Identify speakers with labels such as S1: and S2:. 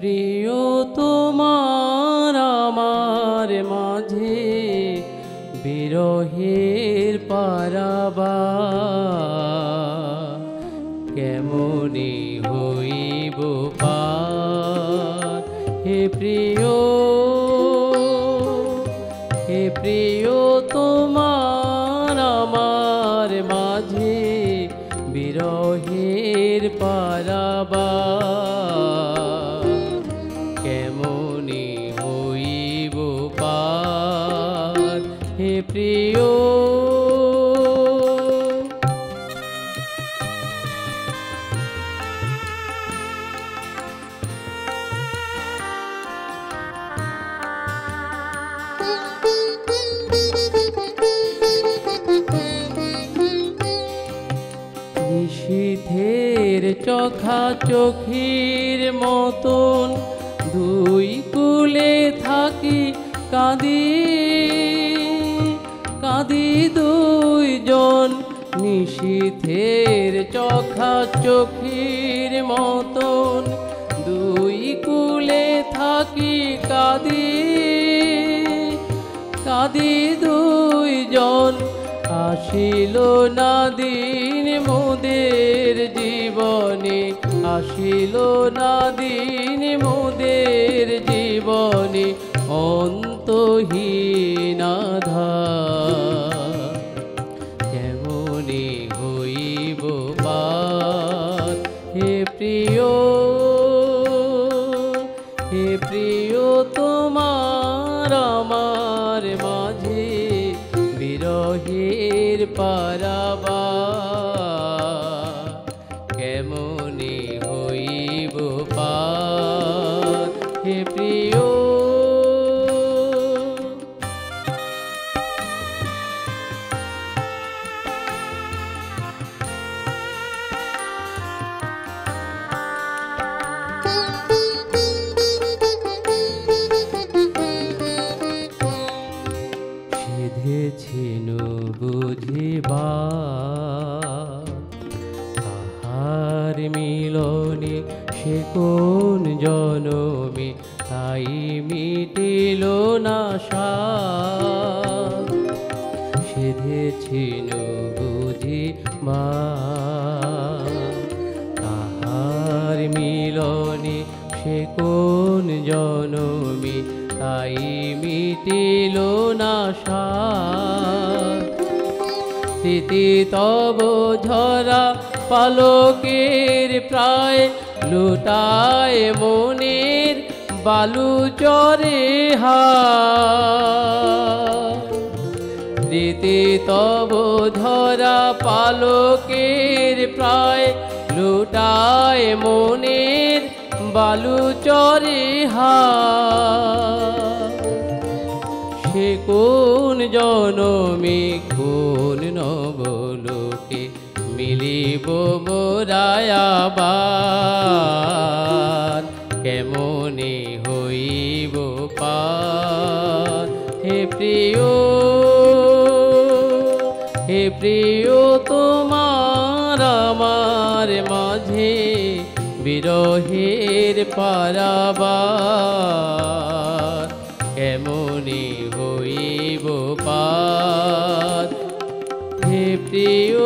S1: প্রিয় তোমার আমার মাঝে বিরহের পারাবার কেমনে হইব পার। হে প্রিয় তোমার আমার মাঝে বিরহের পারাবার কেমনে হইব পার। হে প্রিয় নিশীথের চোখা চোখের মতন দুই কুলে থাকি কাঁদি কাঁদি দুইজন। নিশীথের চোখা চোখের মতন দুই কুলে থাকি কাঁদি কাঁদি দুইজন। আসিল না দিন মোদের জীবনে, আসিল না দিন মোদের জীবনে অন্তহীন আধার কেমনে হইব পার। হে প্রিয় তোমার আমার মাঝে বিরহের পারাবার কেমনে হইব পার। হে প্রিয় সেধেছিল বুঝিবা তাহার মিলনে সে কোন জনমে তাই মিটিল না সাধ। সেধেছিল বুঝিবা তাহার মিলনে সে কোন জনমে তাই মিটিল না সাধ। স্মৃতি তব ঝরা পালকের প্রায় লুটায় মনের বালু চরে হার। স্মৃতি তব ধরা পালকের প্রায় লুটায় মনের বালু চরে হার। সে কোন জনমে কোন নবলোকে মিলিব মোরায় আবার কেমনে হইব পার। হে প্রিয় তোমার আমার মাঝে বিরহের পারাবার কেমনে হইব পার। হে প্রিয়